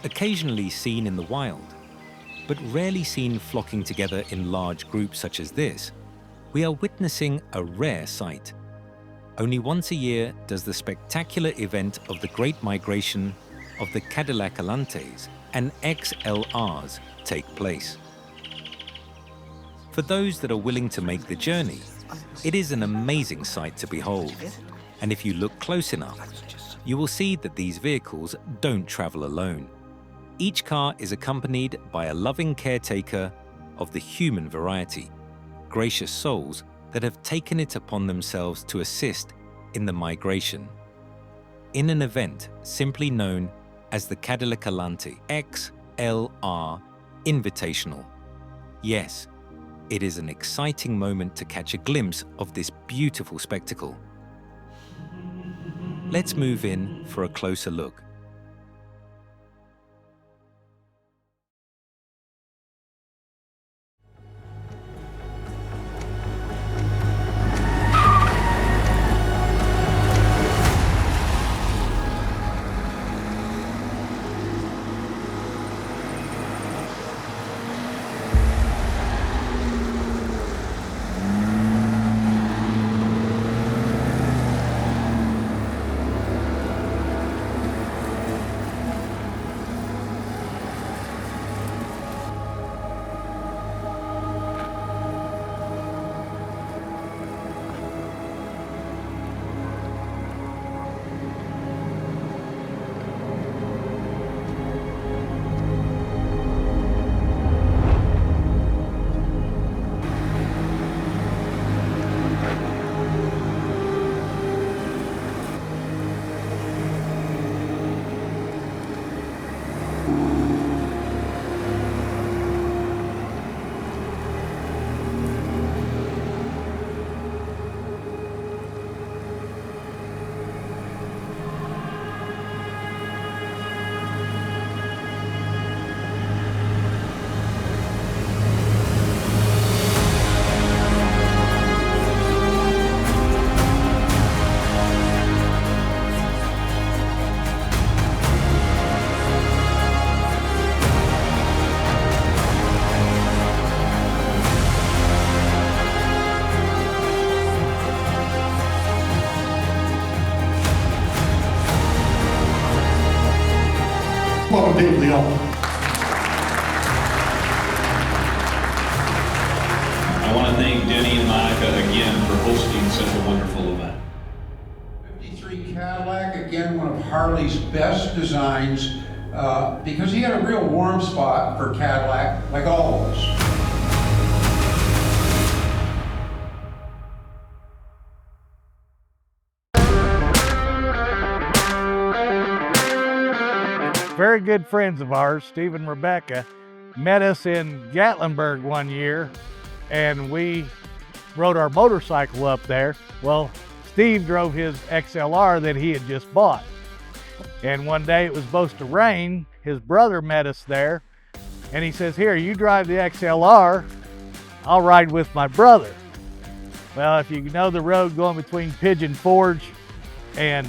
occasionally seen in the wild, but rarely seen flocking together in large groups such as this, we are witnessing a rare sight. Only once a year does the spectacular event of the Great Migration of the Cadillac Allantés and XLRs take place. For those that are willing to make the journey, it is an amazing sight to behold. And if you look close enough, you will see that these vehicles don't travel alone. Each car is accompanied by a loving caretaker of the human variety, gracious souls that have taken it upon themselves to assist in the migration. In an event simply known as the Cadillac Allanté XLR Invitational. Yes, it is an exciting moment to catch a glimpse of this beautiful spectacle. Let's move in for a closer look. Welcome to Leone. I want to thank Denny and Monica again for hosting such a wonderful event. 53 Cadillac, again, one of Harley's best designs, because he had a real warm spot for Cadillac, like all of us. Very good friends of ours, Steve and Rebecca, met us in Gatlinburg one year, and we rode our motorcycle up there. Well, Steve drove his XLR that he had just bought. And one day it was supposed to rain. His brother met us there, and he says, "Here, you drive the XLR, I'll ride with my brother." Well, if you know the road going between Pigeon Forge and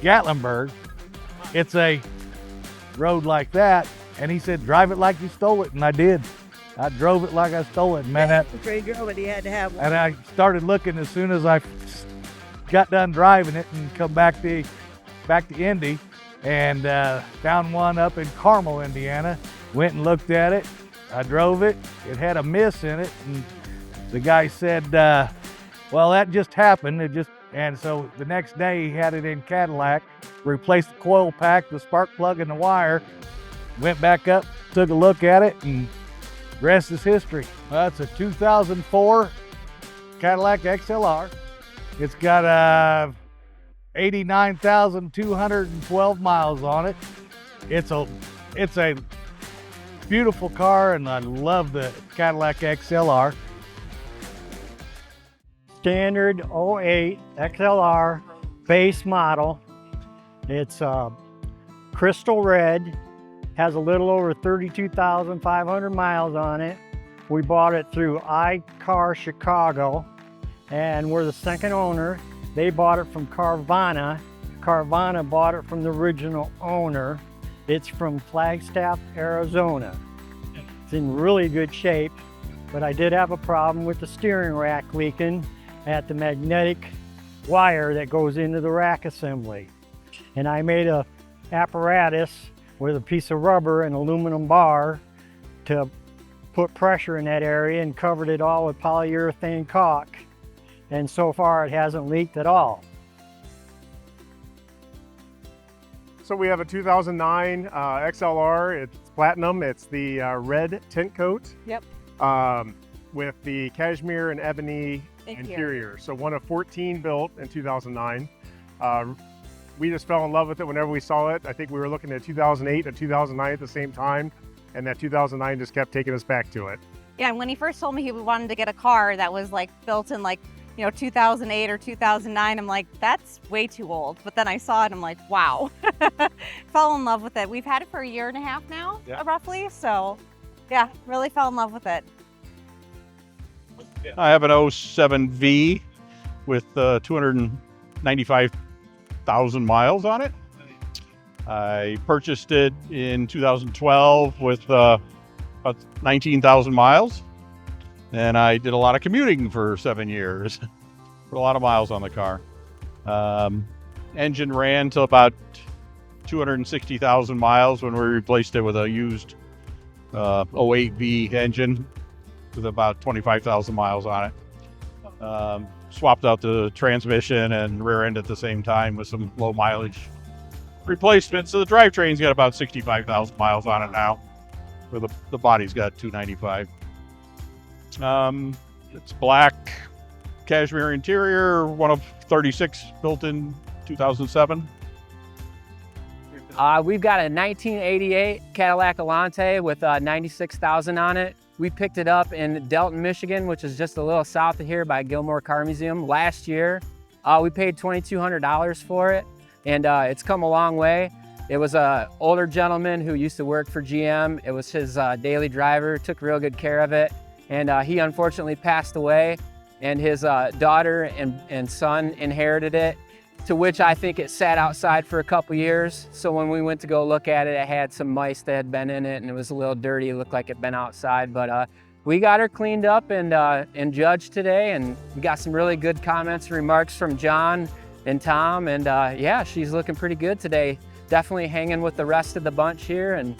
Gatlinburg, it's a road like that, and he said, "Drive it like you stole it," and I did. I drove it like I stole it, man. After he drove it, he had to have one. And I started looking as soon as I got done driving it and come back to Indy, and found one up in Carmel, Indiana. Went and looked at it. I drove it. It had a miss in it, and the guy said, "Well, that just happened." And so the next day he had it in Cadillac, replaced the coil pack, the spark plug, and the wire. Went back up, took a look at it, and the rest is history. Well, it's a 2004 Cadillac XLR. It's got 89,212 miles on it. It's a beautiful car, and I love the Cadillac XLR. Standard 08 XLR base model. It's crystal red, has a little over 32,500 miles on it. We bought it through iCar Chicago, and we're the second owner. They bought it from Carvana. Carvana bought it from the original owner, It's from Flagstaff, Arizona. It's in really good shape, but I did have a problem with the steering rack leaking at the magnetic wire that goes into the rack assembly. And I made a apparatus with a piece of rubber and aluminum bar to put pressure in that area and covered it all with polyurethane caulk. And so far it hasn't leaked at all. So we have a 2009 XLR. It's platinum. It's the red tint coat. Yep. With the cashmere and ebony interior. So one of 14 built in 2009. We just fell in love with it whenever we saw it. I think we were looking at 2008 and 2009 at the same time, and that 2009 just kept taking us back to it. Yeah, and when he first told me he wanted to get a car that was like built in like, 2008 or 2009, I'm like, that's way too old. But then I saw it, I'm like, wow. Fell in love with it. We've had it for a year and a half now, roughly. So yeah, really fell in love with it. I have an 07 V with 295,000 miles on it. I purchased it in 2012 with about 19,000 miles. And I did a lot of commuting for 7 years. Put a lot of miles on the car. Engine ran till about 260,000 miles when we replaced it with a used 08 V engine with about 25,000 miles on it. Swapped out the transmission and rear end at the same time with some low mileage replacement. So the drivetrain's got about 65,000 miles on it now, where the body's got 295. It's black cashmere interior, one of 36 built in 2007. We've got a 1988 Cadillac Allanté with 96,000 on it. We picked it up in Delton, Michigan, which is just a little south of here by Gilmore Car Museum last year. We paid $2,200 for it, and it's come a long way. It was an older gentleman who used to work for GM. It was his daily driver, took real good care of it. And he unfortunately passed away, and his daughter and son inherited it, to which I think it sat outside for a couple years. So when we went to go look at it, it had some mice that had been in it, and it was a little dirty. It looked like it'd been outside, but we got her cleaned up and judged today, and we got some really good comments and remarks from John and Tom, and yeah, she's looking pretty good today. Definitely hanging with the rest of the bunch here, and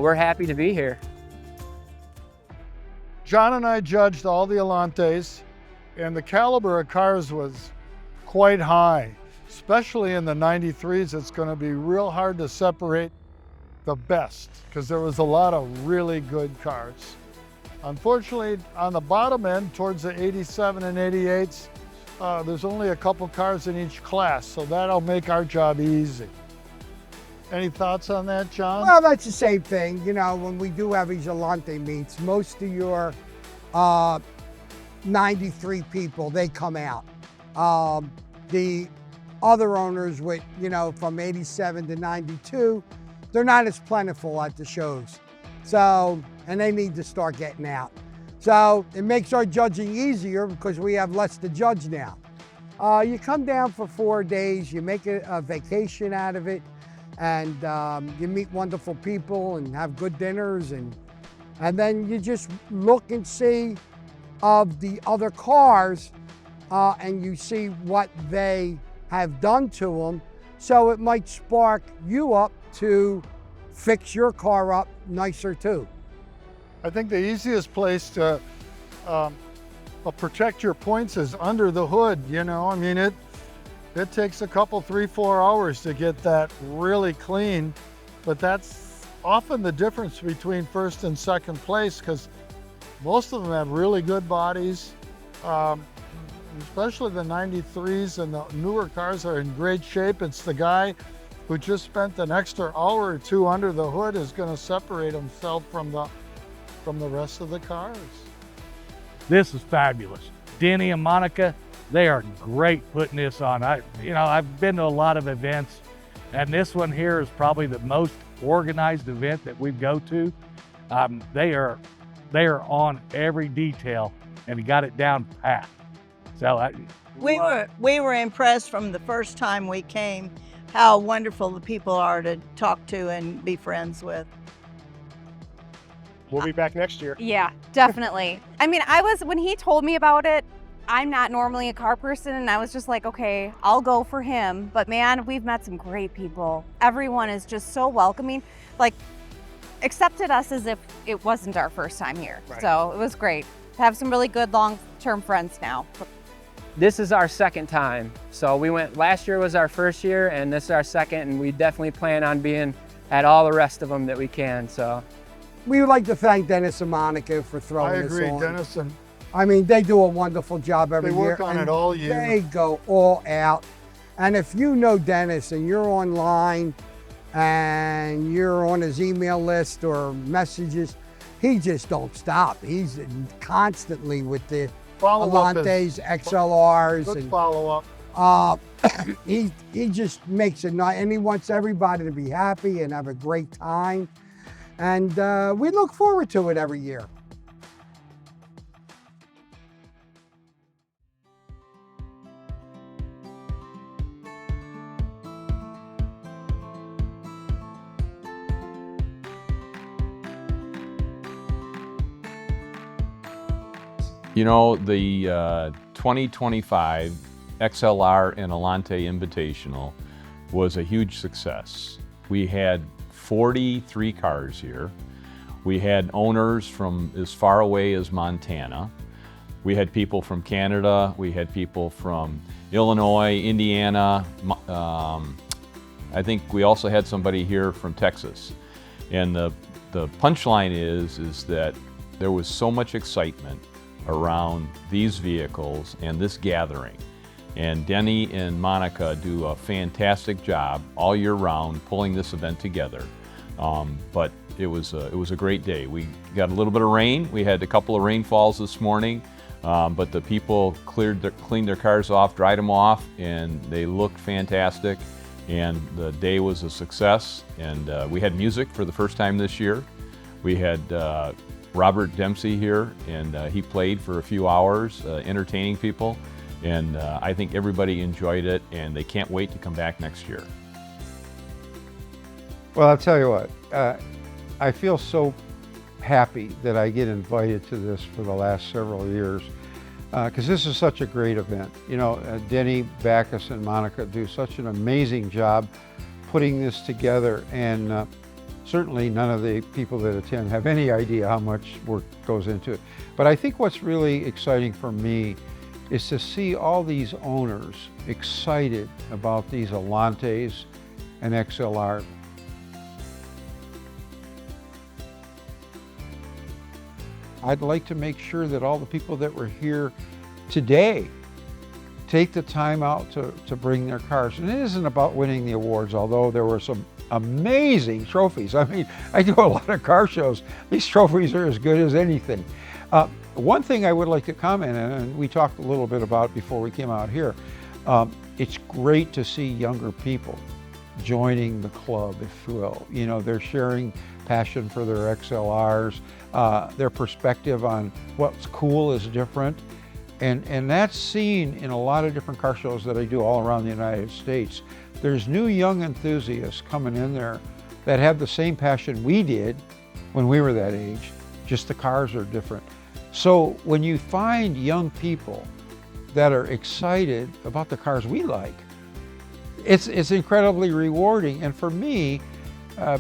we're happy to be here. John and I judged all the Allantés, and the caliber of cars was quite high. Especially in the 93s, it's going to be real hard to separate the best, because there was a lot of really good cars. Unfortunately, on the bottom end, towards the 87 and 88s, there's only a couple cars in each class, so that'll make our job easy. Any thoughts on that, John? Well, that's the same thing. When we do have these Allanté meets, most of your 93 people, they come out. The other owners with, from 87 to 92, they're not as plentiful at the shows. So, and they need to start getting out. So it makes our judging easier because we have less to judge now. You come down for 4 days, you make a vacation out of it, and you meet wonderful people and have good dinners, and then you just look and see of the other cars, and you see what they have done to them. So it might spark you up to fix your car up nicer too. I think the easiest place to protect your points is under the hood. I mean, it takes a couple, 3-4 hours to get that really clean, but that's often the difference between first and second place, because most of them have really good bodies, especially the 93s, and the newer cars are in great shape. It's the guy who just spent an extra hour or two under the hood is going to separate himself from the rest of the cars. This is fabulous. Denny and Monica, they are great putting this on. I've been to a lot of events, and this one here is probably the most organized event that we go to. They are on every detail, and he got it down pat. So we were impressed from the first time we came. how wonderful the people are to talk to and be friends with. We'll be back next year. Yeah, definitely. I mean, when he told me about it, I'm not normally a car person, and I was just like, okay, I'll go for him. But man, we've met some great people. Everyone is just so welcoming, like accepted us as if it wasn't our first time here. Right. So it was great. Have some really good long-term friends now. This is our second time. So we went, last year was our first year, and this is our second, and we definitely plan on being at all the rest of them that we can, so. We would like to thank Dennis and Monica for throwing this on. I agree, Dennis, and I mean, they do a wonderful job every they year. work on and it all year. They go all out. And if you know Dennis and you're online and you're on his email list or messages, he just don't stop. He's constantly with the Allantés, XLRs. Good and follow-up. he just makes it nice, and he wants everybody to be happy and have a great time. And we look forward to it every year. You know, the 2025 XLR and Allanté Invitational was a huge success. We had 43 cars here. We had owners from as far away as Montana. We had people from Canada. We had people from Illinois, Indiana. I think we also had somebody here from Texas. And the punchline is that there was so much excitement around these vehicles and this gathering. And Denny and Monica do a fantastic job all year round pulling this event together. But it was a great day. We got a little bit of rain. We had a couple of rainfalls this morning, but the people cleaned their cars off, dried them off, and they looked fantastic. And the day was a success. And we had music for the first time this year. We had Robert Dempsey here, and he played for a few hours, entertaining people. And I think everybody enjoyed it, and they can't wait to come back next year. Well, I'll tell you what, I feel so happy that I get invited to this for the last several years, because this is such a great event. You know, Denny, Backis, and Monica do such an amazing job putting this together, and certainly none of the people that attend have any idea how much work goes into it. But I think what's really exciting for me is to see all these owners excited about these Allantés and XLR. I'd like to make sure that all the people that were here today take the time out to bring their cars. And it isn't about winning the awards, although there were some amazing trophies. I mean, I do a lot of car shows. These trophies are as good as anything. One thing I would like to comment on, and we talked a little bit about before we came out here, it's great to see younger people joining the club, if you will. You know, they're sharing passion for their XLRs, their perspective on what's cool is different. And that's seen in a lot of different car shows that I do all around the United States. There's new young enthusiasts coming in there that have the same passion we did when we were that age, just the cars are different. So when you find young people that are excited about the cars we like, it's incredibly rewarding. And for me,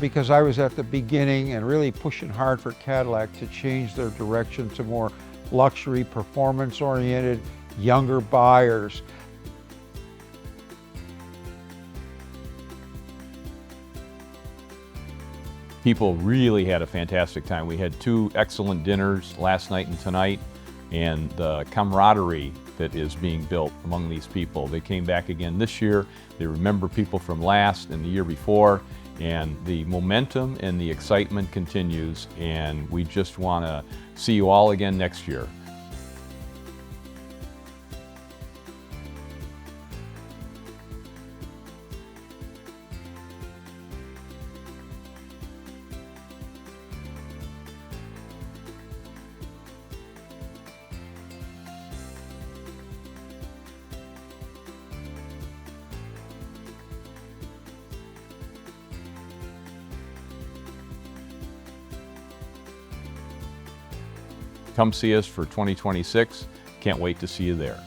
because I was at the beginning and really pushing hard for Cadillac to change their direction to more luxury, performance-oriented, younger buyers. People really had a fantastic time. We had 2 excellent dinners last night and tonight, and the camaraderie that is being built among these people. They came back again this year. They remember people from last and the year before, and the momentum and the excitement continues, and we just want to see you all again next year. Come see us for 2026. Can't wait to see you there.